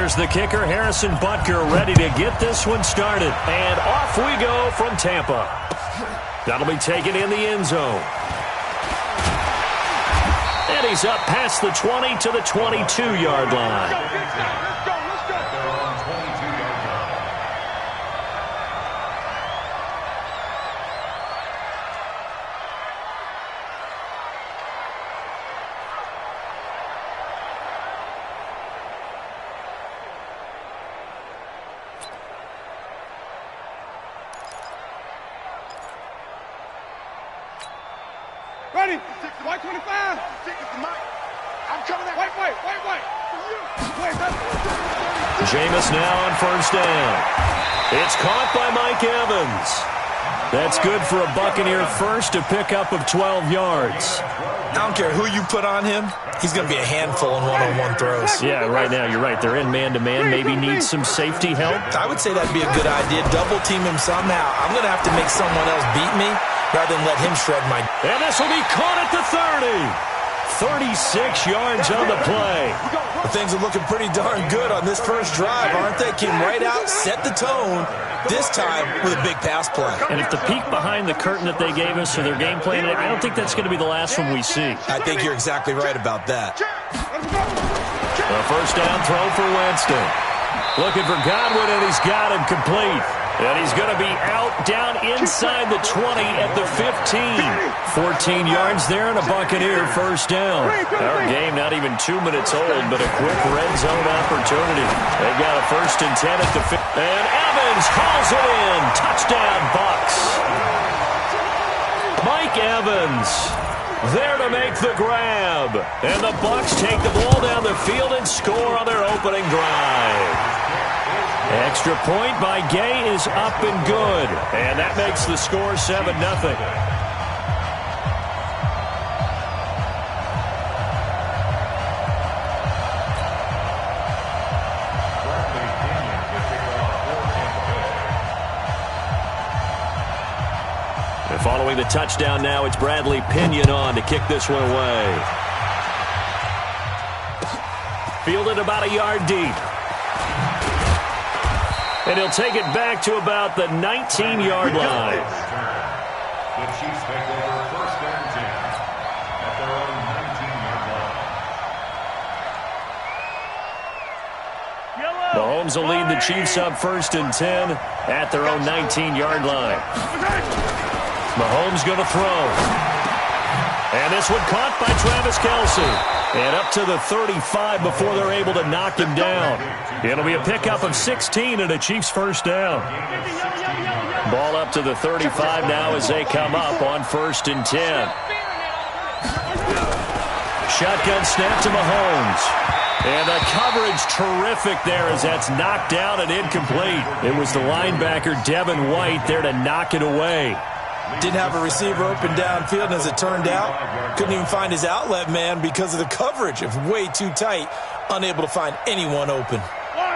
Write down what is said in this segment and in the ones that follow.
Here's the kicker, Harrison Butker, ready to get this one started. And off we go from Tampa. That'll be taken in the end zone. And he's up past the 20 to the 22-yard line. Ready? White 25. I'm coming out. Wait. Jameis now on first down. It's caught by Mike Evans. That's good for a Buccaneer first, a pickup of 12 yards. I don't care who you put on him. He's going to be a handful in one-on-one throws. Yeah, right now, you're right. They're in man-to-man. Maybe need some safety help. I would say that'd be a good idea. Double team him somehow. I'm going to have to make someone else beat me rather than let him shred my... And this will be caught at the 30. 36 yards on the play. Things are looking pretty darn good on this first drive, aren't they? Came right out, set the tone, this time with a big pass play. And if the peek behind the curtain that they gave us for their game plan, I don't think that's going to be the last one we see. I think you're exactly right about that. A first down throw for Winston. Looking for Godwin, and he's got him complete. And he's going to be out down inside the 20 at the 15. 14 yards there and a Buccaneer first down. Our game not even 2 minutes old, but a quick red zone opportunity. They've got a 1st and 10 at the 15. And Evans hauls it in. Touchdown, Bucs. Mike Evans there to make the grab. And the Bucs take the ball down the field and score on their opening drive. Extra point by Gay is up and good. And that makes the score 7-0. And following the touchdown now, it's Bradley Pinion on to kick this one away. Fielded about a yard deep. And he'll take it back to about the 19-yard line. The Chiefs take over 1st and 10 at their own 19-yard line. Mahomes will lead the Chiefs up 1st and 10 at their own 19-yard line. Mahomes going to throw. And this one caught by Travis Kelce. And up to the 35 before they're able to knock him down. It'll be a pickup of 16 and a Chiefs first down. Ball up to the 35 now as they come up on 1st and 10. Shotgun snap to Mahomes. And the coverage terrific there as that's knocked down and incomplete. It was the linebacker Devin White there to knock it away. Didn't have a receiver open downfield, and as it turned out, couldn't even find his outlet man because of the coverage. It was way too tight, unable to find anyone open.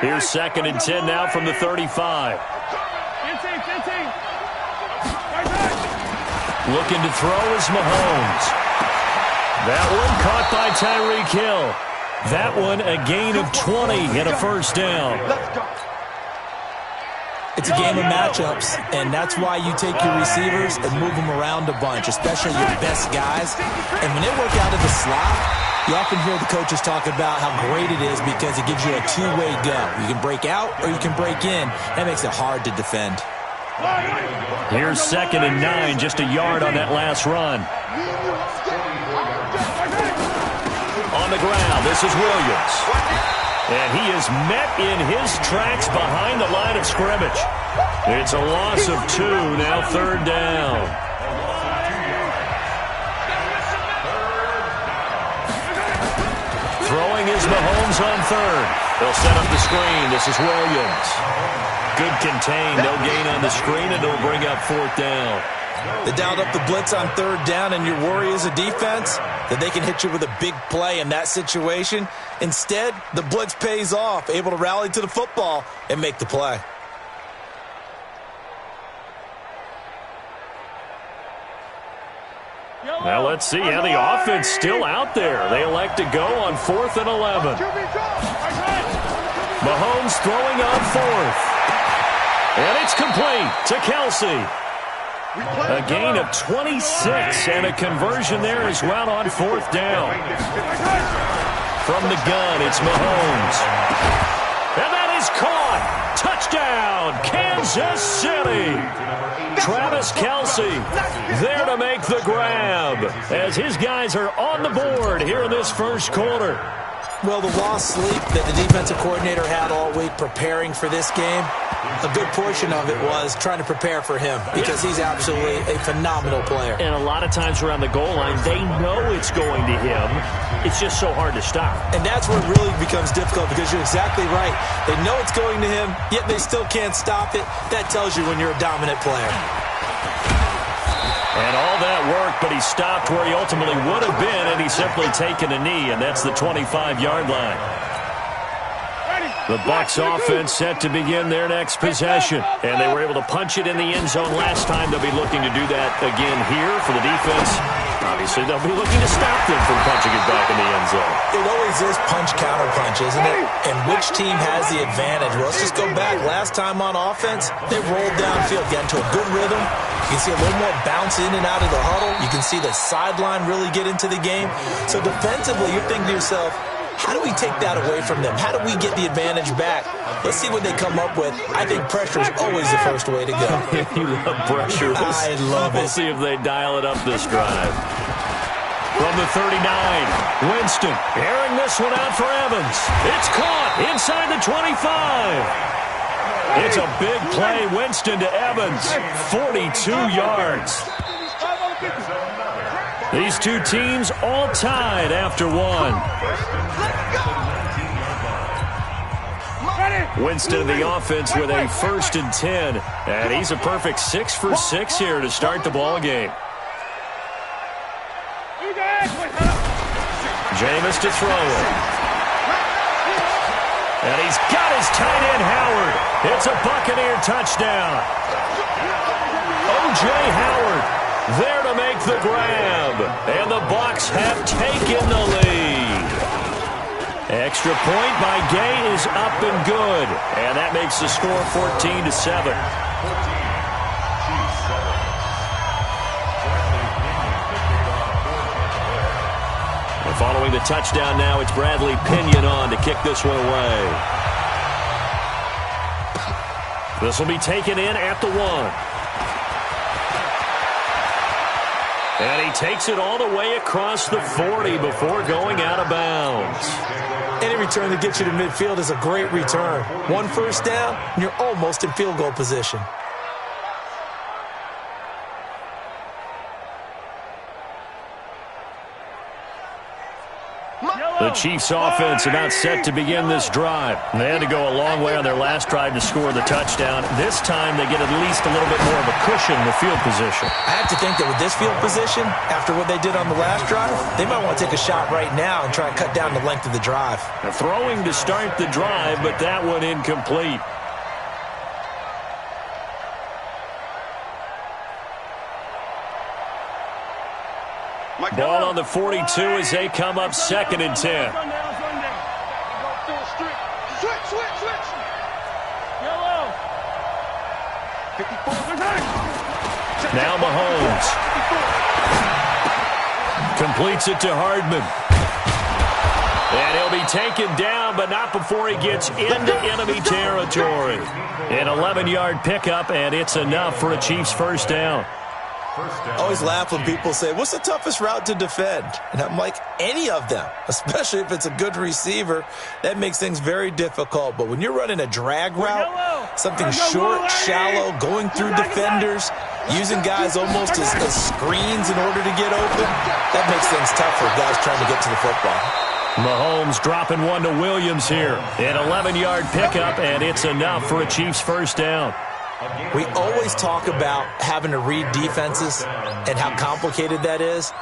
Here's 2nd and 10 now from the 35. Looking to throw is Mahomes. That one caught by Tyreek Hill. That one a gain of 20 and a first down. It's a game of matchups, and that's why you take your receivers and move them around a bunch, especially your best guys. And when they work out of the slot, you often hear the coaches talk about how great it is because it gives you a two-way go. You can break out or you can break in. That makes it hard to defend. Here's 2nd and 9, just a yard on that last run. On the ground, this is Williams. And he is met in his tracks behind the line of scrimmage. It's a loss of 2, now 3rd down. Throwing is Mahomes on 3rd. They'll set up the screen. This is Williams. Good contain, no gain on the screen, and it'll bring up 4th down. They dialed up the blitz on 3rd down, and your worry as a defense that they can hit you with a big play in that situation. Instead, the blitz pays off, able to rally to the football and make the play. Now let's see how the offense still out there. They elect to go on 4th and 11. Mahomes throwing on fourth. And it's complete to Kelsey. A gain of 26 and a conversion there as well on fourth down. From the gun, it's Mahomes. And that is caught. Touchdown, Kansas City. Travis Kelsey there to make the grab as his guys are on the board here in this first quarter. Well, the lost sleep that the defensive coordinator had all week preparing for this game, a good portion of it was trying to prepare for him because he's absolutely a phenomenal player. And a lot of times around the goal line, they know it's going to him. It's just so hard to stop. And that's where it really becomes difficult because you're exactly right. They know it's going to him, yet they still can't stop it. That tells you when you're a dominant player. And all that work, but he stopped where he ultimately would have been, and he's simply taken a knee, and that's the 25-yard line. The Bucs offense set to begin their next possession, and they were able to punch it in the end zone last time. They'll be looking to do that again here for the defense. Obviously, they'll be looking to stop them from punching it back in the end zone. It always is punch-counter-punch, isn't it? And which team has the advantage? Well, let's just go back. Last time on offense, they rolled downfield, got into a good rhythm. You can see a little more bounce in and out of the huddle. You can see the sideline really get into the game. So defensively, you're thinking to yourself, how do we take that away from them? How do we get the advantage back? Let's see what they come up with. I think pressure is always the first way to go. You love pressure. I love it. We'll see if they dial it up this drive. From the 39, Winston airing this one out for Evans. It's caught inside the 25. It's a big play, Winston to Evans, 42 yards. These two teams all tied after one. Winston in the offense with a 1st and 10, and he's a perfect 6 for 6 here to start the ball game. Jameis to throw it. And he's got his tight end, Howard. It's a Buccaneer touchdown. O.J. Howard there to make the grab. And the Bucs have taken the lead. Extra point by Gay is up and good. And that makes the score 14-7. Following the touchdown now, it's Bradley Pinion on to kick this one away. This will be taken in at the 1. And he takes it all the way across the 40 before going out of bounds. Any return that gets you to midfield is a great return. 1 first down, and you're almost in field goal position. The Chiefs offense about set to begin this drive. They had to go a long way on their last drive to score the touchdown. This time they get at least a little bit more of a cushion in the field position. I have to think that with this field position, after what they did on the last drive, they might want to take a shot right now and try and cut down the length of the drive. They're throwing to start the drive, but that one incomplete. Ball on the 42 as they come up 2nd and 10. Now Mahomes. Completes it to Hardman. And he'll be taken down, but not before he gets into enemy territory. An 11-yard pickup, and it's enough for a Chiefs first down. I always laugh when people say, what's the toughest route to defend? And I'm like, any of them, especially if it's a good receiver. That makes things very difficult. But when you're running a drag route, something short, shallow, going through defenders, using guys almost as screens in order to get open, that makes things tough for guys trying to get to the football. Mahomes dropping one to Williams here. An 11-yard pickup, and it's enough for a Chiefs first down. We always talk about having to read defenses and how complicated that is.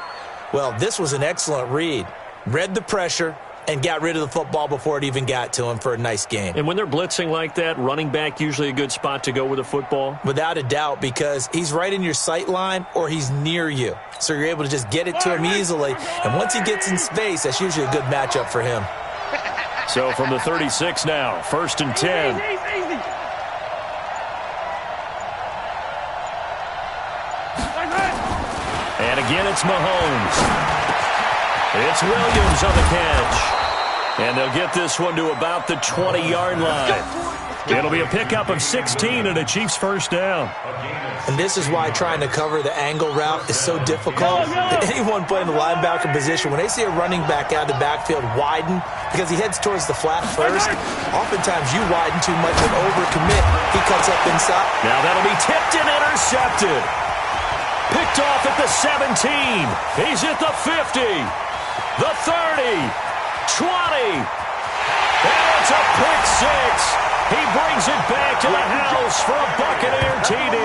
Well, this was an excellent read. Read the pressure and got rid of the football before it even got to him for a nice gain. And when they're blitzing like that, running back usually a good spot to go with the football? Without a doubt, because he's right in your sight line or he's near you. So you're able to just get it to him easily. And once he gets in space, that's usually a good matchup for him. So from the 36 now, 1st and 10. Easy. And again, it's Mahomes. It's Williams on the catch. And they'll get this one to about the 20-yard line. It'll be a pickup of 16 and a Chiefs first down. And this is why trying to cover the angle route is so difficult. Anyone playing the linebacker position, when they see a running back out of the backfield widen because he heads towards the flat first, oftentimes you widen too much and overcommit. He cuts up inside. Now that'll be tipped and intercepted. Picked off at the 17. He's at the 50. The 30. 20. And it's a pick six. He brings it back to the house for a Buccaneer TD.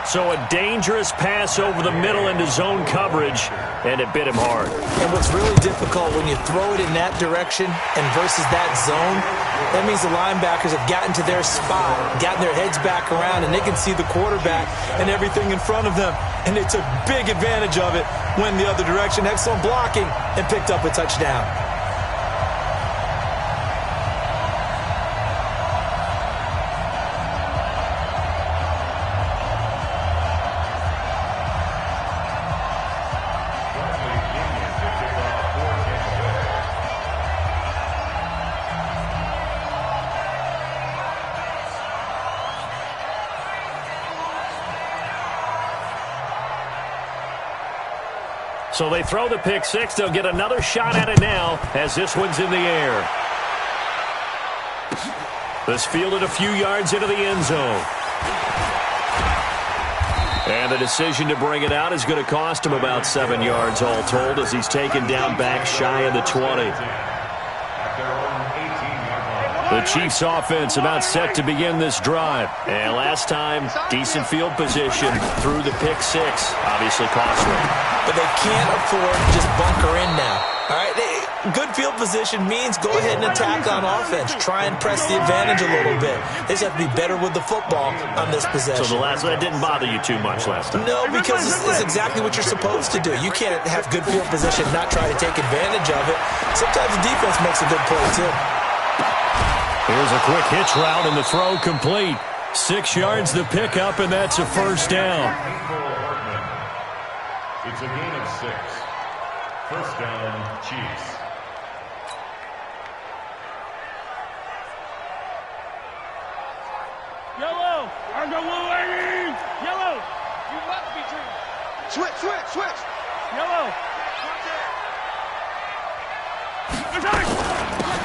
So a dangerous pass over the middle into zone coverage, and it bit him hard. And what's really difficult when you throw it in that direction and versus that zone, that means the linebackers have gotten to their spot, gotten their heads back around, and they can see the quarterback and everything in front of them. And they took big advantage of it, went the other direction, excellent blocking, and picked up a touchdown. So they throw the pick six. They'll get another shot at it now as this one's in the air. This fielded a few yards into the end zone. And the decision to bring it out is going to cost him about 7 yards all told as he's taken down back shy of the 20. The Chiefs offense about set to begin this drive. And last time, decent field position through the pick six. Obviously costly. But they can't afford to just bunker in now. All right, good field position means go ahead and attack on offense. Try and press the advantage a little bit. They just have to be better with the football on this possession. So that didn't bother you too much last time? No, because this is exactly what you're supposed to do. You can't have good field position and not try to take advantage of it. Sometimes the defense makes a good play, too. Here's a quick hitch route and the throw complete. 6 yards the pickup, and that's a first down. It's a gain of 6. First down, Chiefs. Yellow! I'm the lane! Yellow! You must be true. Switch! Yellow!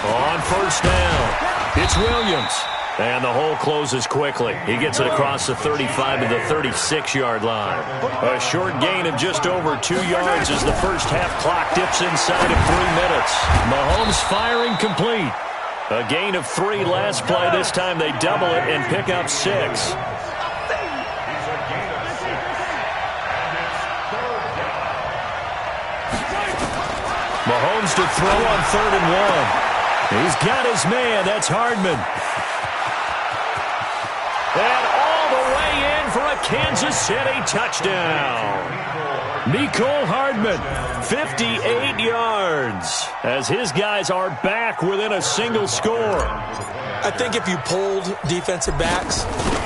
On first down, it's Williams. And the hole closes quickly. He gets it across the 35 to the 36-yard line. A short gain of just over 2 yards as the first half clock dips inside of 3 minutes. Mahomes firing complete. A gain of 3 last play. This time they double it and pick up 6. Mahomes to throw on 3rd and 1. He's got his man. That's Hardman. And all the way in for a Kansas City touchdown. Mecole Hardman, 58 yards, as his guys are back within a single score. I think if you polled defensive backs,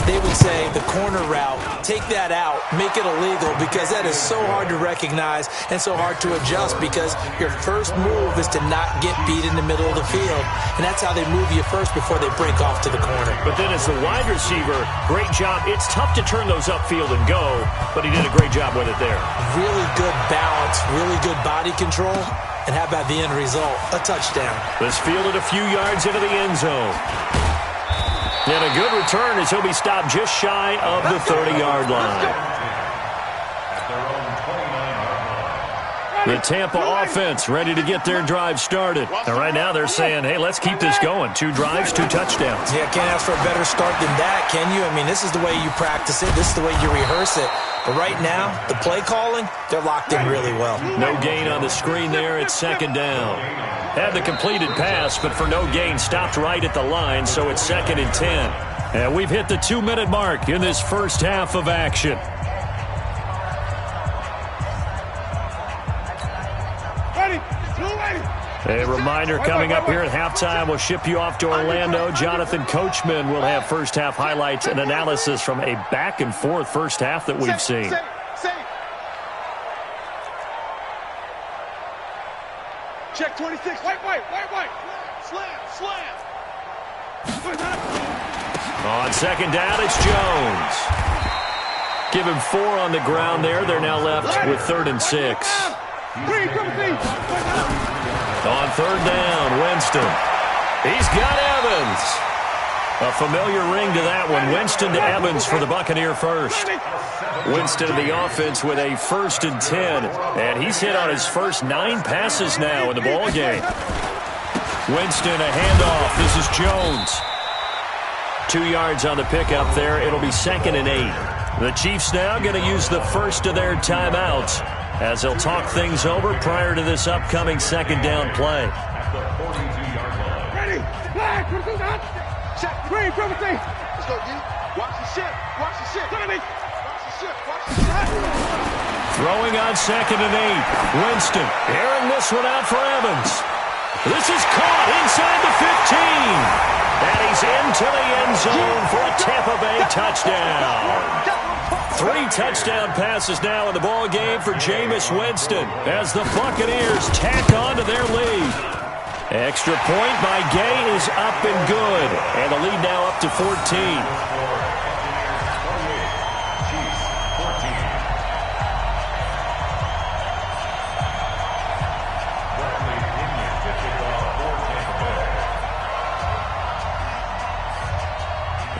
they would say the corner route, take that out, make it illegal, because that is so hard to recognize and so hard to adjust because your first move is to not get beat in the middle of the field. And that's how they move you first before they break off to the corner. But then as the wide receiver, great job. It's tough to turn those upfield and go, but he did a great job with it there. Really good balance, really good body control. And how about the end result? A touchdown. This fielded a few yards into the end zone. And a good return as he'll be stopped just shy of the 30-yard line. The Tampa offense ready to get their drive started. And right now they're saying, hey, let's keep this going. 2 drives, 2 touchdowns. Yeah, can't ask for a better start than that, can you? I mean, this is the way you practice it. This is the way you rehearse it. But right now, the play calling, they're locked in really well. No gain on the screen there. It's 2nd down. Had the completed pass, but for no gain, stopped right at the line, so it's 2nd and 10. And we've hit the 2-minute mark in this first half of action. Ready? Blue ready. A reminder coming up here at halftime, we'll ship you off to Orlando. Jonathan Coachman will have first half highlights and analysis from a back and forth first half that we've seen. Check 26. White. Slam. On second down, it's Jones. Give him 4 on the ground there. They're now left with 3rd and 6. On third down, Winston. He's got Evans. A familiar ring to that one. Winston to Evans for the Buccaneer first. Winston in the offense with a 1st and 10. And he's hit on his first 9 passes now in the ball game. Winston, a handoff. This is Jones. 2 yards on the pickup there. It'll be 2nd and 8. The Chiefs now going to use the first of their timeouts as they'll talk things over prior to this upcoming 2nd down play. Ready. Flag. Check. Ready. Let's go, D. Watch the ship. Look at me. Throwing on 2nd and 8. Winston airing this one out for Evans. This is caught inside the 15. And he's into the end zone for a Tampa Bay touchdown. 3 touchdown passes now in the ball game for Jameis Winston as the Buccaneers tack on to their lead. Extra point by Gay is up and good. And the lead now up to 14.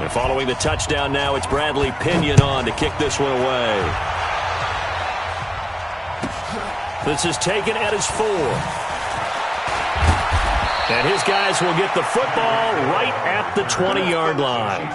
And following the touchdown now, it's Bradley Pinion on to kick this one away. This is taken at his 4. And his guys will get the football right at the 20-yard line.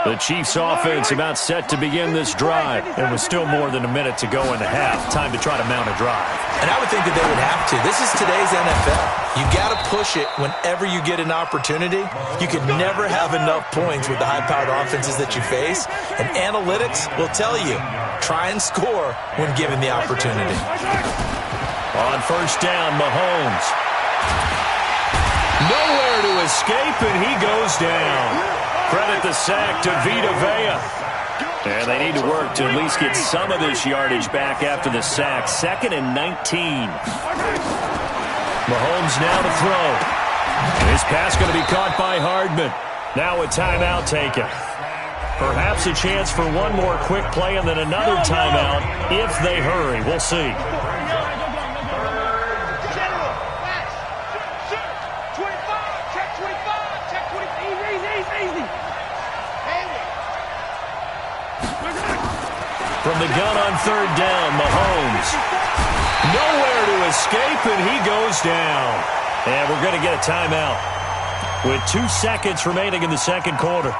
The Chiefs offense about set to begin this drive. And with still more than a minute to go in the half, time to try to mount a drive. And I would think that they would have to. This is today's NFL. You got to push it whenever you get an opportunity. You can never have enough points with the high-powered offenses that you face. And analytics will tell you, try and score when given the opportunity. On first down, Mahomes. Nowhere to escape, and he goes down. Credit the sack to Vita Vea. And they need to work to at least get some of this yardage back after the sack. 2nd and 19. Mahomes now to throw. His pass going to be caught by Hardman. Now a timeout taken. Perhaps a chance for one more quick play and then another timeout if they hurry. We'll see. From the gun on third down, Mahomes. Nowhere to escape, and he goes down. And we're going to get a timeout with 2 seconds remaining in the second quarter.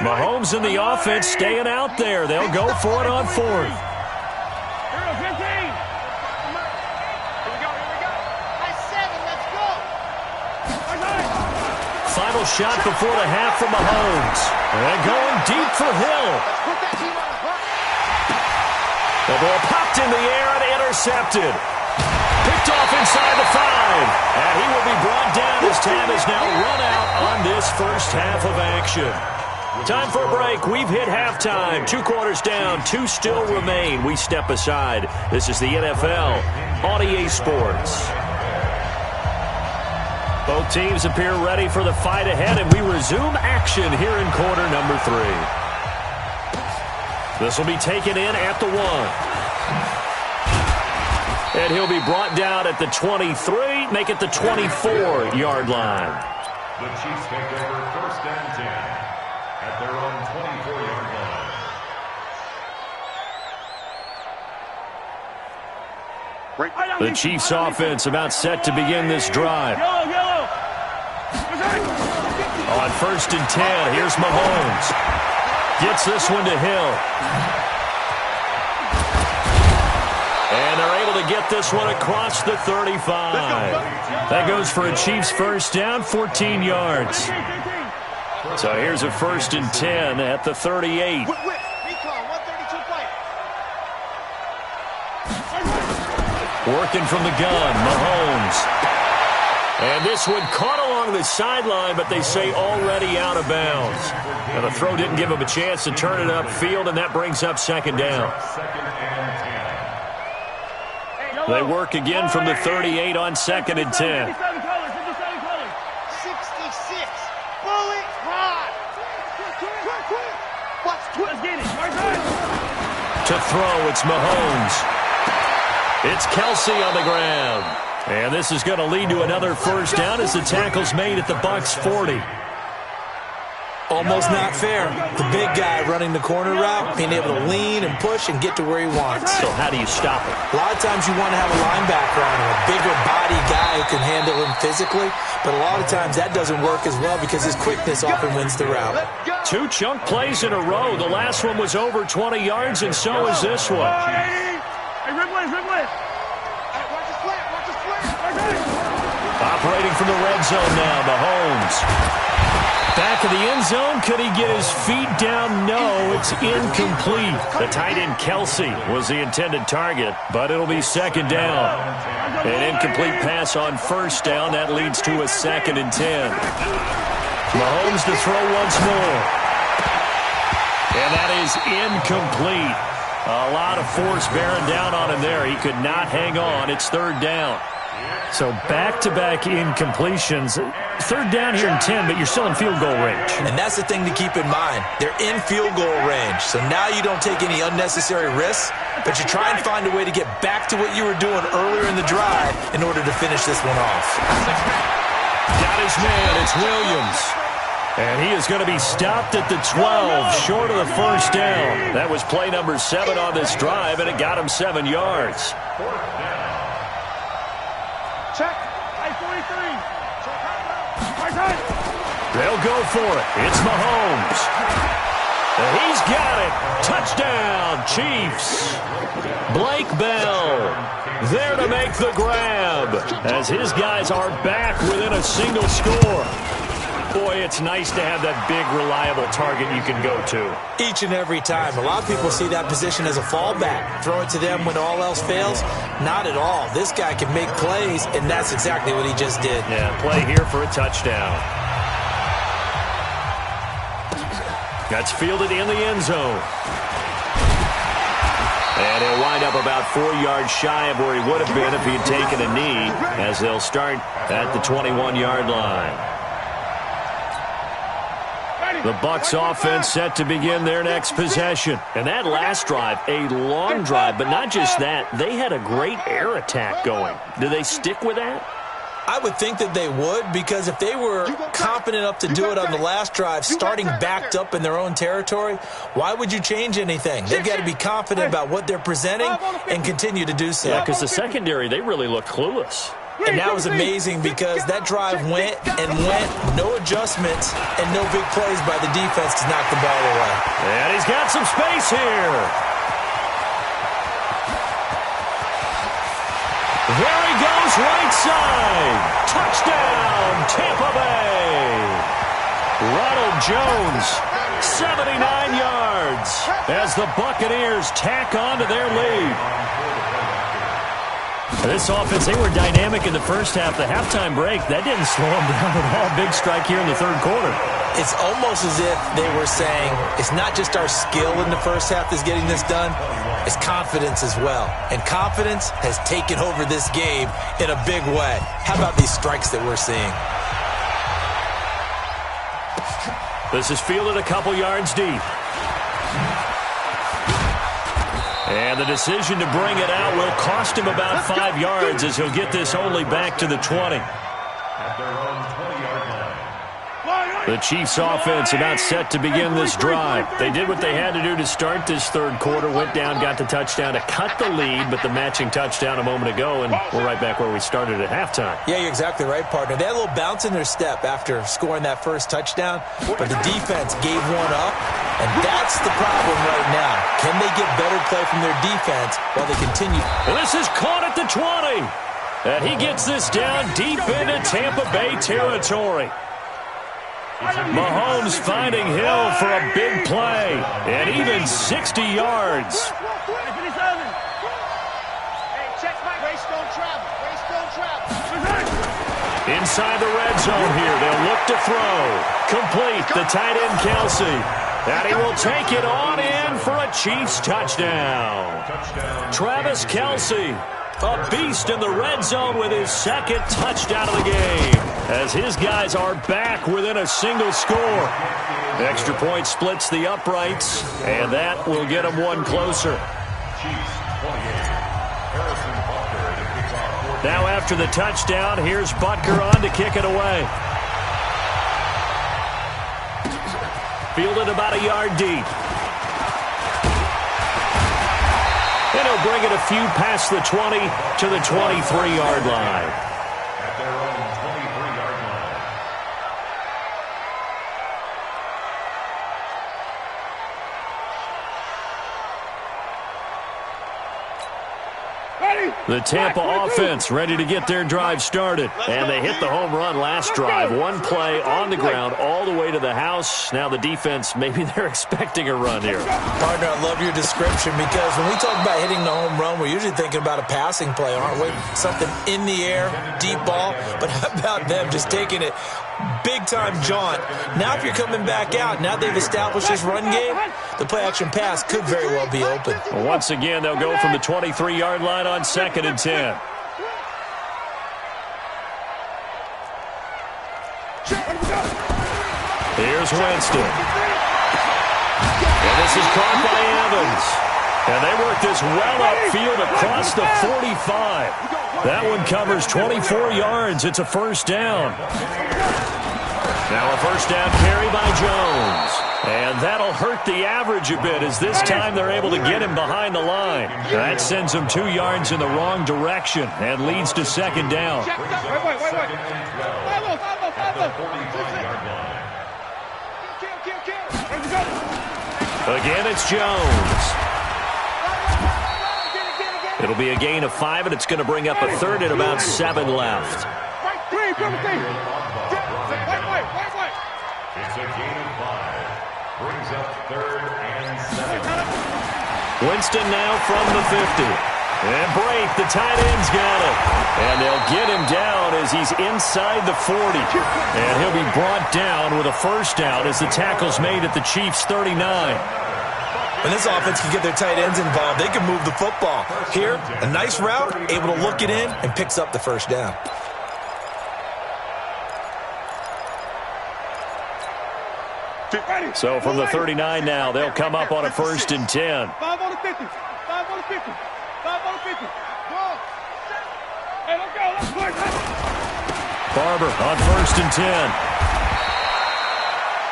Mahomes in the offense staying out there. They'll go for it on 4th. Final shot before the half from Mahomes. And going deep for Hill. The ball popped in the air and intercepted. Picked off inside the 5. And he will be brought down as time is now run out on this first half of action. Time for a break. We've hit halftime. 2 quarters down. 2 still remain. We step aside. This is the NFL on EA Sports. Both teams appear ready for the fight ahead, and we resume action here in quarter number 3. This will be taken in at the 1. And he'll be brought down at the 23, make it the 24-yard line. The Chiefs take over 1st and 10 at their own 24-yard line. The Chiefs offense about set to begin this drive. On 1st and 10, here's Mahomes. Gets this one to Hill. And they're able to get this one across the 35. That goes for a Chiefs first down, 14 yards. So here's a 1st and 10 at the 38. Working from the gun, Mahomes. And this one caught along the sideline, but they say already out of bounds. And the throw didn't give him a chance to turn it upfield, and that brings up 2nd down. They work again from the 38 on 2nd and 10. 66. Bullet ride. Let's get it. To throw, it's Mahomes. It's Kelsey on the ground. And this is going to lead to another 1st down as the tackle's made at the Bucs 40. Almost not fair. The big guy running the corner route, being able to lean and push and get to where he wants. So how do you stop it? A lot of times you want to have a linebacker on him, a bigger body guy who can handle him physically. But a lot of times that doesn't work as well because his quickness often wins the route. 2 chunk plays in a row. The last one was over 20 yards, and so is this one. Hey, rip blitz. Operating from the red zone now, Mahomes. Back of the end zone. Could he get his feet down? No, it's incomplete. The tight end Kelsey was the intended target, but it'll be 2nd down. An incomplete pass on 1st down. That leads to a 2nd and 10. Mahomes to throw once more. And that is incomplete. A lot of force bearing down on him there. He could not hang on. It's 3rd down. So back-to-back incompletions. 3rd down here in 10, but you're still in field goal range. And that's the thing to keep in mind. They're in field goal range. So now you don't take any unnecessary risks, but you try and find a way to get back to what you were doing earlier in the drive in order to finish this one off. Got his man. It's Williams. And he is going to be stopped at the 12, short of the 1st down. That was play number 7 on this drive, and it got him 7 yards. Check. Hey, 43. They'll go for it. It's Mahomes. And he's got it. Touchdown, Chiefs. Blake Bell there to make the grab as his guys are back within a single score. Boy, it's nice to have that big, reliable target you can go to. Each and every time. A lot of people see that position as a fallback. Throw it to them when all else fails. Not at all. This guy can make plays, and that's exactly what he just did. Yeah, play here for a touchdown. That's fielded in the end zone. And he'll wind up about 4 yards shy of where he would have been if he'd taken a knee, as they'll start at the 21-yard line. The Bucs offense set to begin their next possession. And that last drive, a long drive, but not just that. They had a great air attack going. Do they stick with that? I would think that they would, because if they were confident enough to do it on the last drive, starting backed up in their own territory, why would you change anything? They've got to be confident about what they're presenting and continue to do so. Yeah, because the secondary, they really looked clueless. And that was amazing because that drive went and went, no adjustments, and no big plays by the defense to knock the ball away. And he's got some space here. There he goes, right side. Touchdown, Tampa Bay. Ronald Jones, 79 yards, as the Buccaneers tack on to their lead. This offense, they were dynamic in the first half. The halftime break, that didn't slow them down at all. Big strike here in the 3rd quarter. It's almost as if they were saying, it's not just our skill in the first half that's getting this done, it's confidence as well. And confidence has taken over this game in a big way. How about these strikes that we're seeing? This is fielded a couple yards deep. And the decision to bring it out will cost him about 5 yards as he'll get this only back to the 20. At their own 20-yard line. The Chiefs offense about set to begin this drive. They did what they had to do to start this third quarter, went down, got the touchdown to cut the lead, but the matching touchdown a moment ago, and we're right back where we started at halftime. Yeah, you're exactly right, partner. They had a little bounce in their step after scoring that first touchdown, but the defense gave one up, and that's the problem right now. Can they get better play from their defense while they continue? And this is caught at the 20, and he gets this down deep into Tampa Bay territory. Mahomes finding Hill for a big play, and even 60 yards. Inside the red zone here, they'll look to throw. Complete, the tight end Kelsey. And he will take it on in for a Chiefs touchdown. Travis Kelsey, a beast in the red zone with his second touchdown of the game, as his guys are back within a single score. Extra point splits the uprights, and that will get them one closer. Now after the touchdown, here's Butker on to kick it away. Fielded about a yard deep. And he'll bring it a few past the 20 to the 23-yard line. At their own 23-yard line. The Tampa offense ready to get their drive started. And they hit the home run last drive. One play on the ground all the way to the house. Now the defense, maybe they're expecting a run here. Partner, I love your description, because when we talk about hitting the home run, we're usually thinking about a passing play, aren't we? Something in the air, deep ball. But how about them just taking it big-time jaunt? Now if you're coming back out, now they've established this run game, the play-action pass could very well be open. Once again, they'll go from the 23-yard line on 2nd and 10. Here's Winston. And this is caught by Evans. And they work this well upfield across the 45. That one covers 24 yards. It's a first down. Now a first down carry by Jones. And that'll hurt the average a bit, as this time they're able to get him behind the line. That sends him 2 yards in the wrong direction and leads to second down. Again, it's Jones. It'll be a gain of 5, and it's going to bring up a third and about 7 left. It's a gain of 5. Brings up 3rd and 7. Winston now from the 50. And Brake, the tight end's got it. And they'll get him down as he's inside the 40. And he'll be brought down with a first down as the tackle's made at the Chiefs' 39. When this offense can get their tight ends involved, they can move the football. Here, a nice route, able to look it in, and picks up the first down. So from the 39 now, they'll come up on a 1st and 10. 5 on the 50. 5 on the 50. 5 on the 50. Hey, let's go. Let's play. Barber on 1st and 10.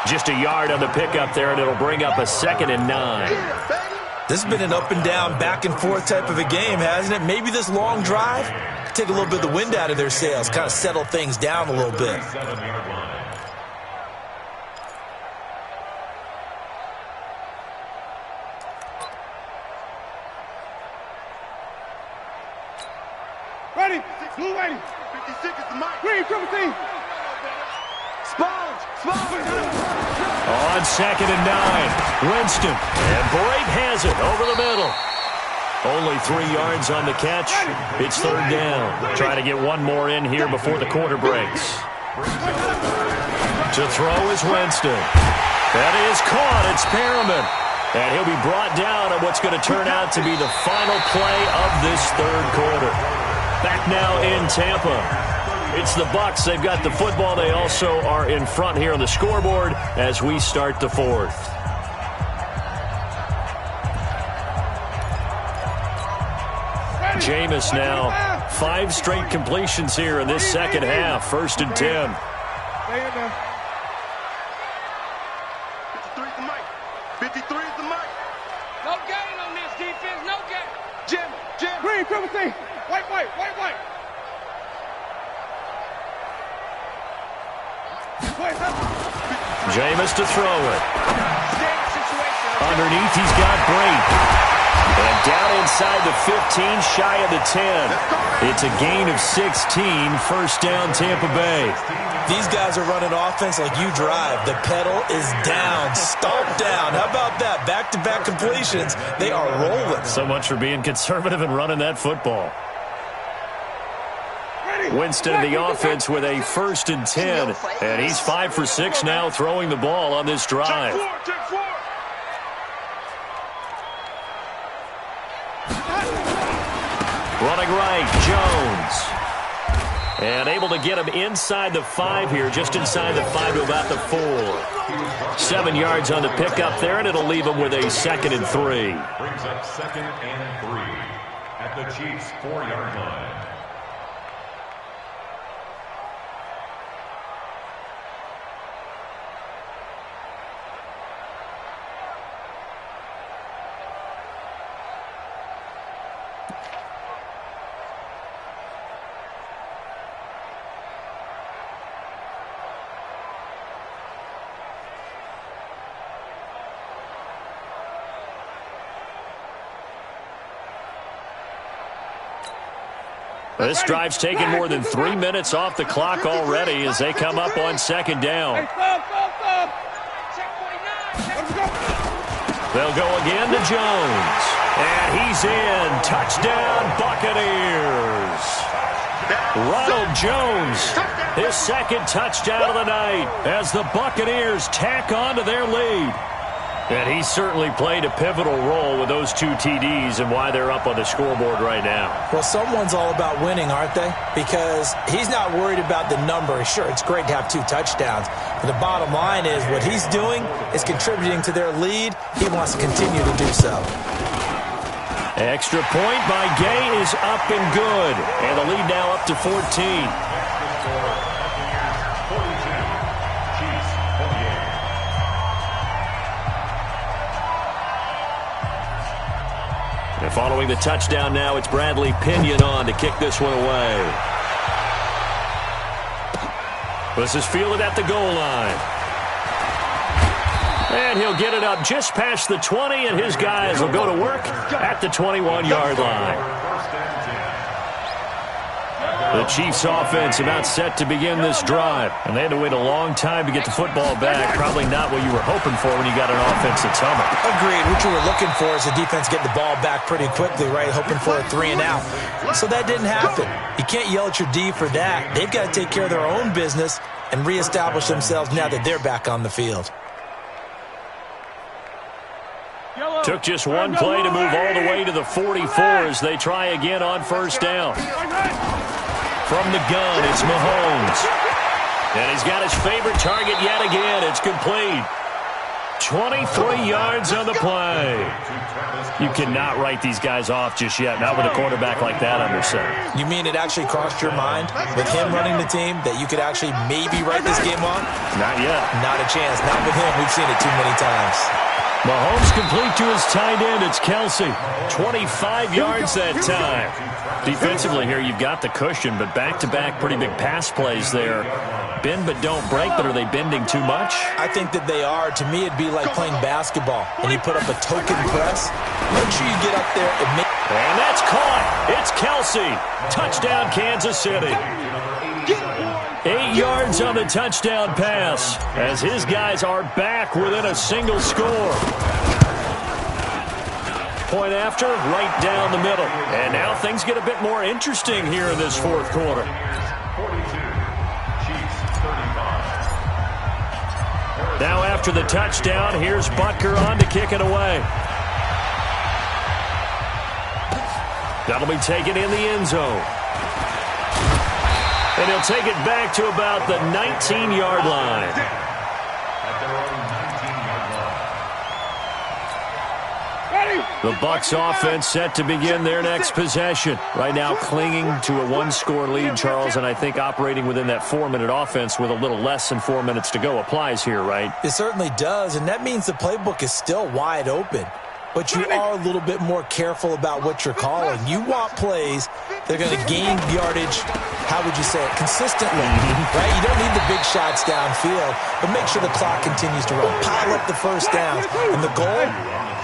Just a yard on the pickup there, and it'll bring up a 2nd and 9. This has been an up-and-down, back-and-forth type of a game, hasn't it? Maybe this long drive take a little bit of the wind out of their sails, kind of settle things down a little bit. 7-yard line. Ready? Blue 80. 56 is the mic. Green, 17. Sponge. On 2nd and 9, Winston. And Brake has it over the middle. Only 3 yards on the catch. It's 3rd down. Trying to get one more in here before the quarter breaks. To throw is Winston. That is caught. It's Perriman. And he'll be brought down on what's going to turn out to be the final play of this third quarter. Back now in Tampa. It's the Bucs. They've got the football. They also are in front here on the scoreboard as we start the fourth. Jameis now 5 straight completions here in this second half. 1st and 10. the mic. No gain on this defense, no gain. Jim. Green, triple T. White. Jameis to throw it. Underneath, he's got Brate. And down inside the 15, shy of the 10. It's a gain of 16, first down Tampa Bay. These guys are running offense like you drive. The pedal is down, stomp down. How about that? Back-to-back completions. They are rolling. So much for being conservative and running that football. Winston in the offense with a 1st and 10. And he's 5 for 6 now throwing the ball on this drive. Running right, Jones. And able to get him inside the 5 here, just inside the 5 to about the 4. 7 yards on the pickup there, and it'll leave him with a 2nd and 3. Brings up 2nd and 3 at the Chiefs' 4-yard line. This drive's taken more than 3 minutes off the clock already as they come up on 2nd down. They'll go again to Jones. And he's in. Touchdown, Buccaneers. Ronald Jones, his 2nd touchdown of the night as the Buccaneers tack on to their lead. And he certainly played a pivotal role with those 2 TDs and why they're up on the scoreboard right now. Well, someone's all about winning, aren't they? Because he's not worried about the number. Sure, it's great to have 2 touchdowns. But the bottom line is what he's doing is contributing to their lead. He wants to continue to do so. Extra point by Gay is up and good. And the lead now up to 14. And following the touchdown now, it's Bradley Pinion on to kick this one away. This is fielded at the goal line. And he'll get it up just past the 20, and his guys will go to work at the 21-yard line. The Chiefs offense about set to begin this drive. And they had to wait a long time to get the football back. Probably not what you were hoping for when you got an offense that's humming. Agreed. What you were looking for is the defense getting the ball back pretty quickly, right? Hoping for a 3 and out. So that didn't happen. You can't yell at your D for that. They've got to take care of their own business and reestablish themselves now that they're back on the field. Took just one play to move all the way to the 44 as they try again on 1st down. From the gun, it's Mahomes. And he's got his favorite target yet again. It's complete. 23 yards on the play. You cannot write these guys off just yet, not with a quarterback like that under center. You mean it actually crossed your mind with him running the team that you could actually maybe write this game off? Not yet. Not a chance. Not with him. We've seen it too many times. Mahomes complete to his tight end. It's Kelsey. 25 yards that time. Defensively here, you've got the cushion, but back-to-back pretty big pass plays there. Bend but don't break, but are they bending too much? I think that they are. To me, it'd be like playing basketball, and you put up a token press. Make sure you get up there and make... And that's caught. It's Kelsey. Touchdown, Kansas City. 8 yards on the touchdown pass as his guys are back within a single score. Point after, right down the middle. And now things get a bit more interesting here in this 4th quarter. 42, Chiefs 35. Now after the touchdown, here's Butker on to kick it away. That'll be taken in the end zone. And he'll take it back to about the 19-yard line. At their own 19-yard line. The Bucs offense set to begin their next possession. Right now clinging to a one-score lead, Charles, and I think operating within that 4-minute offense with a little less than 4 minutes to go applies here, right? It certainly does, and that means the playbook is still wide open. But you are a little bit more careful about what you're calling. You want plays that are going to gain yardage, how would you say it, consistently, right? You don't need the big shots downfield, but make sure the clock continues to run. Pile up the first downs. And the goal,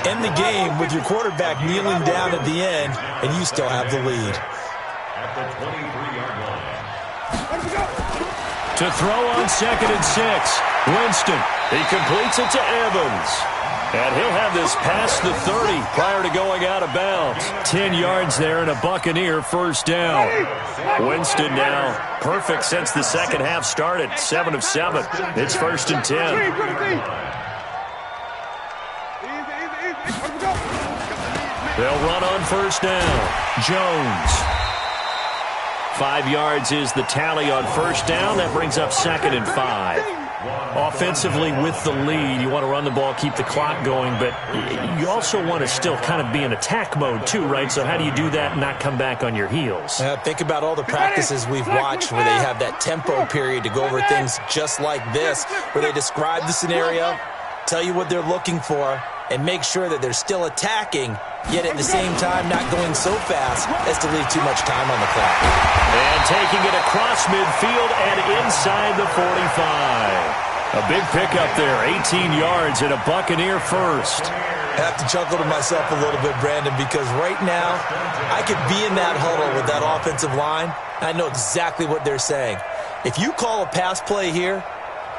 end the game with your quarterback kneeling down at the end, and you still have the lead. At the 23-yard line. To throw on 2nd and 6, Winston. He completes it to Evans. And he'll have this past the 30 prior to going out of bounds. 10 yards there and a Buccaneer first down. Winston now perfect since the second half started. 7 of 7. It's 1st and 10. They'll run on first down. Jones. 5 yards is the tally on first down. That brings up 2nd and 5. Offensively with the lead, you want to run the ball, keep the clock going, but you also want to still kind of be in attack mode too, right? So how do you do that and not come back on your heels? Think about all the practices we've watched where they have that tempo period to go over things just like this, where they describe the scenario, tell you what they're looking for, and make sure that they're still attacking, yet at the same time not going so fast as to leave too much time on the clock. And taking it across midfield and inside the 45. A big pickup there, 18 yards and a Buccaneer first. I have to chuckle to myself a little bit, Brandon, because right now I could be in that huddle with that offensive line. I know exactly what they're saying. If you call a pass play here,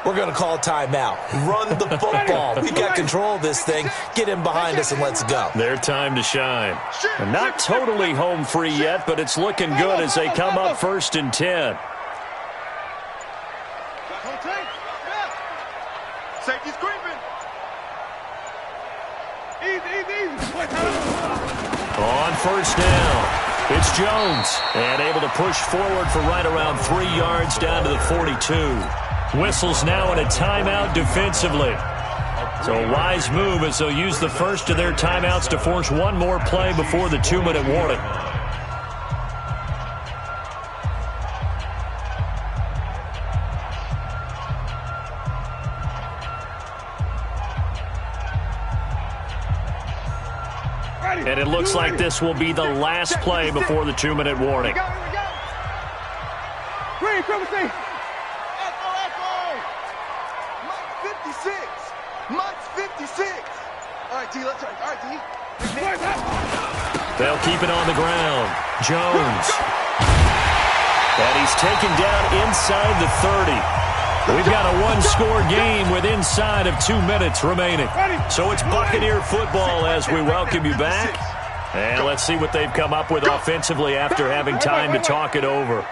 we're going to call a timeout. Run the football. We got control of this thing. Get in behind us and let's go. Their time to shine. And not totally home free yet, but it's looking good as they come up 1st and 10. Safety's creeping. Easy. On first down, it's Jones. And able to push forward for right around 3 yards down to the 42. Whistles now in a timeout defensively. So a wise move as they'll use the first of their timeouts to force one more play before the 2-minute warning. And it looks like this will be the last play before the 2-minute warning. Green, privacy. Echo. Mike's 56. All right, T, let's try. All right, T. They'll keep it on the ground. Jones. And he's taken down inside the 30. We've got a one-score game with inside of 2 minutes remaining. So it's Buccaneer football as we welcome you back. And let's see what they've come up with offensively after having time to talk it over.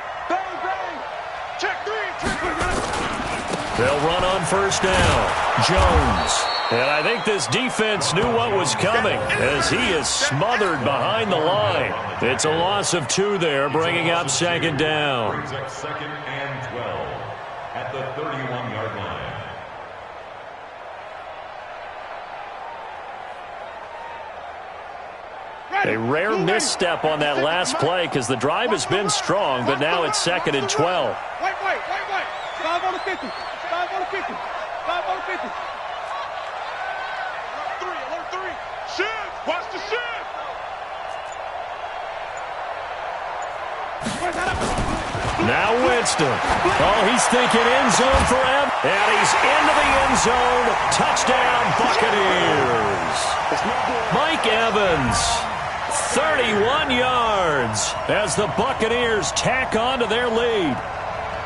They'll run on first down. Jones. And I think this defense knew what was coming as he is smothered behind the line. It's a loss of 2 there, bringing up 2nd down. Brings up 2nd and 12 at the 31-yard line. A rare misstep on that last play because the drive has been strong, but now it's 2nd and 12. Wait. 5 on the 50. 5 on the 50. 5 on the 50. Alert 3. Shift. Watch the shift. Now Winston. Oh, he's thinking end zone for him. And he's into the end zone. Touchdown, Buccaneers. Mike Evans. 31 yards as the Buccaneers tack on to their lead.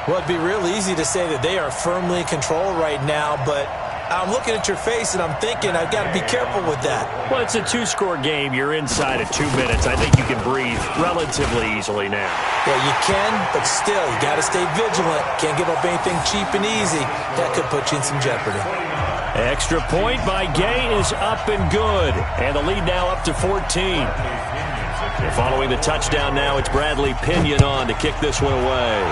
Well, it'd be real easy to say that they are firmly in control right now, but I'm looking at your face and I'm thinking I've got to be careful with that. Well, it's a 2-score game. You're inside of 2 minutes. I think you can breathe relatively easily now. Yeah, you can, but still, you got to stay vigilant. Can't give up anything cheap and easy. That could put you in some jeopardy. Extra point by Gay is up and good. And the lead now up to 14. Following the touchdown now, it's Bradley Pinion on to kick this one away.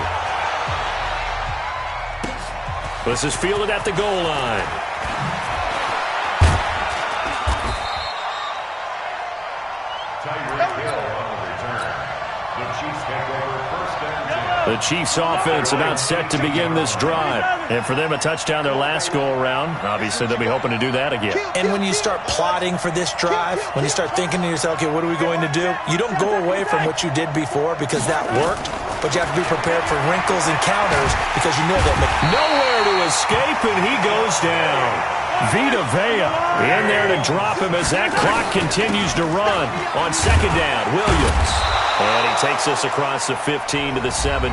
This is fielded at the goal line. The Chiefs offense about set to begin this drive. And for them, a touchdown their last go-around. Obviously, they'll be hoping to do that again. And when you start plotting for this drive, when you start thinking to yourself, okay, what are we going to do? You don't go away from what you did before because that worked, but you have to be prepared for wrinkles and counters because you know that. Nowhere to escape, and he goes down. Vita Vea in there to drop him as that clock continues to run. On second down, Williams. And he takes us across the 15 to the 17.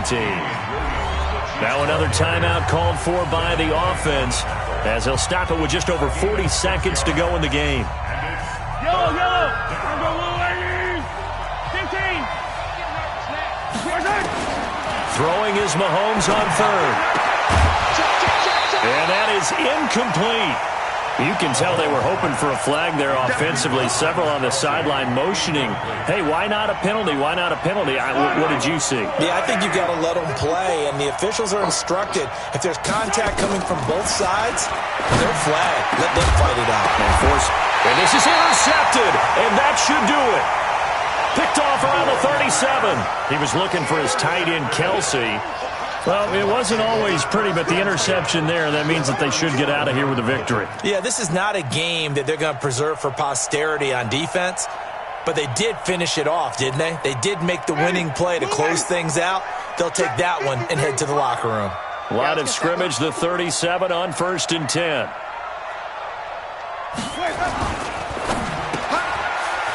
Now another timeout called for by the offense as they'll stop it with just over 40 seconds to go in the game. Yellow, yellow. I'm going little ladies. 15. Throwing is Mahomes on third. And that is incomplete. You can tell they were hoping for a flag there offensively. Several on the sideline motioning, hey, why not a penalty? Why not a penalty? What did you see? Yeah, I think you've got to let them play, and the officials are instructed. If there's contact coming from both sides, they'll flag. Let them fight it out. And this is intercepted, and that should do it. Picked off around the 37. He was looking for his tight end, Kelsey. Well, it wasn't always pretty, but the interception there, that means that they should get out of here with a victory. Yeah, this is not a game that they're going to preserve for posterity on defense, but they did finish it off, didn't they? They did make the winning play to close things out. They'll take that one and head to the locker room. Line of scrimmage, the 37 on 1st and 10.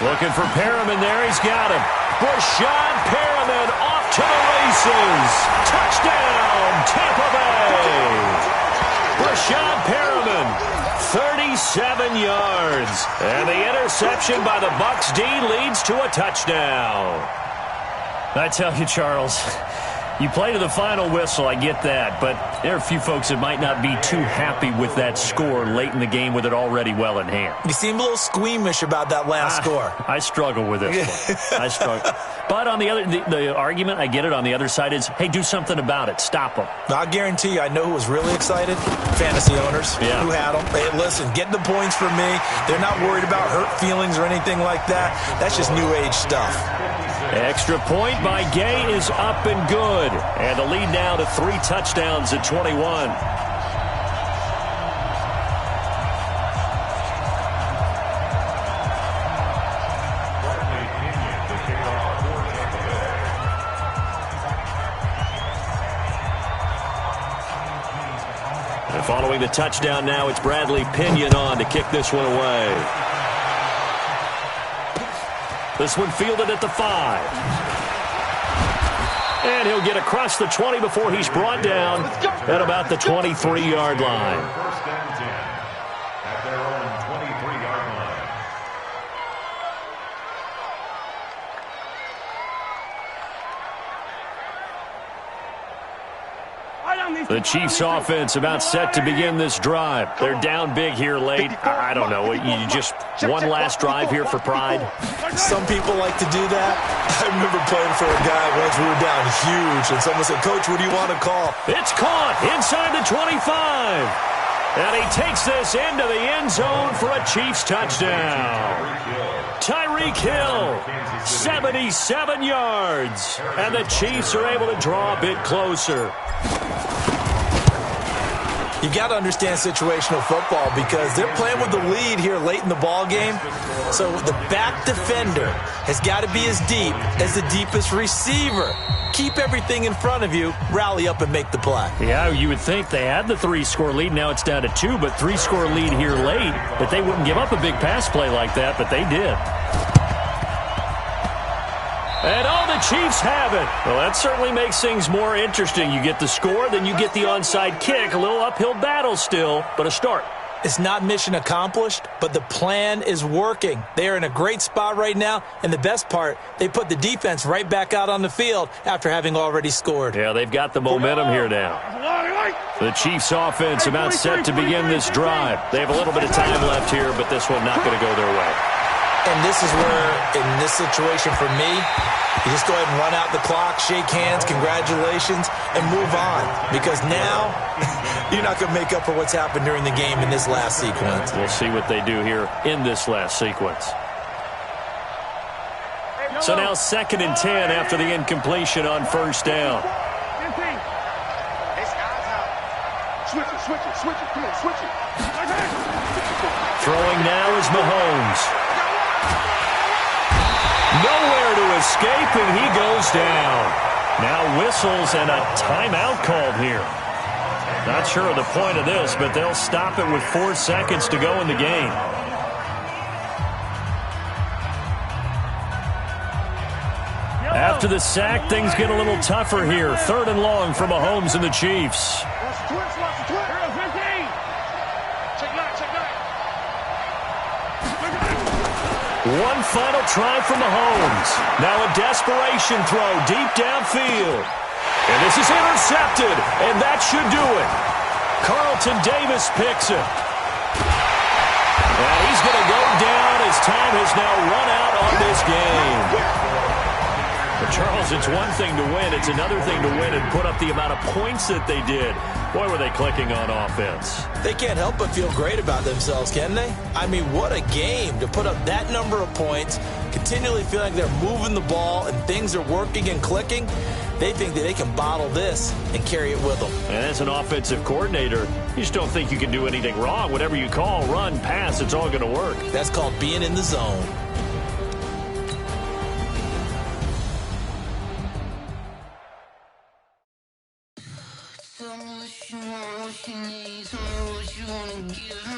Looking for Perriman there. He's got him. Brashad Perriman off to the races. Touchdown, Tampa Bay. Brashad Perriman, 37 yards. And the interception by the Bucs D leads to a touchdown. I tell you, Charles, you play to the final whistle, I get that, but there are a few folks that might not be too happy with that score late in the game with it already well in hand. You seem a little squeamish about that last score. I struggle with this one. I struggle. But on the other, the argument, I get it, on the other side is, hey, do something about it. Stop them. I'll guarantee you, I know who was really excited. Fantasy owners who had them. Hey, listen, get the points for me. They're not worried about hurt feelings or anything like that. That's just new age stuff. Extra point by Gay is up and good. And the lead now to 3 touchdowns at 21. And following the touchdown now, it's Bradley Pinion on to kick this one away. This one fielded at the 5. And he'll get across the 20 before he's brought down at about the 23-yard line. First and 10 at their own 23-yard line. The Chiefs offense about set to begin this drive. They're down big here late. I don't know. You just one last drive here for pride? Some people like to do that. I remember playing for a guy once. We were down huge, and someone said, Coach, what do you want to call? It's caught inside the 25. And he takes this into the end zone for a Chiefs touchdown. Tyreek Hill, 77 yards. And the Chiefs are able to draw a bit closer. You got to understand situational football because they're playing with the lead here late in the ball game. So the back defender has got to be as deep as the deepest receiver. Keep everything in front of you, rally up and make the play. Yeah, you would think they had the 3-score lead. Now it's down to 2, but 3-score lead here late. But they wouldn't give up a big pass play like that, but they did. And all the Chiefs have it. Well, that certainly makes things more interesting. You get the score, then you get the onside kick. A little uphill battle still, but a start. It's not mission accomplished, but the plan is working. They are in a great spot right now, and the best part, they put the defense right back out on the field after having already scored. Yeah, they've got the momentum here now. The Chiefs offense about set to begin this drive. They have a little bit of time left here, but this one not going to go their way. And this is where, in this situation for me, you just go ahead and run out the clock, shake hands, congratulations, and move on. Because now, you're not going to make up for what's happened during the game in this last sequence. We'll see what they do here in this last sequence. So now 2nd and 10 after the incompletion on first down. Switch it. Come on, switch it. Throwing now is Mahomes. Nowhere to escape, and he goes down. Now whistles and a timeout called here. Not sure of the point of this, but they'll stop it with 4 seconds to go in the game. After the sack, things get a little tougher here. 3rd and long for Mahomes and the Chiefs. One final try for Mahomes. Now a desperation throw deep downfield. And this is intercepted, and that should do it. Carlton Davis picks it. And he's going to go down as time has now run out on this game. But Charles, it's one thing to win. It's another thing to win and put up the amount of points that they did. Boy, were they clicking on offense. They can't help but feel great about themselves, can they? I mean, what a game to put up that number of points, continually feeling like they're moving the ball and things are working and clicking. They think that they can bottle this and carry it with them. And as an offensive coordinator, you just don't think you can do anything wrong. Whatever you call, run, pass, it's all going to work. That's called being in the zone. Tell me what you want, what you need, tell me what you wanna give me.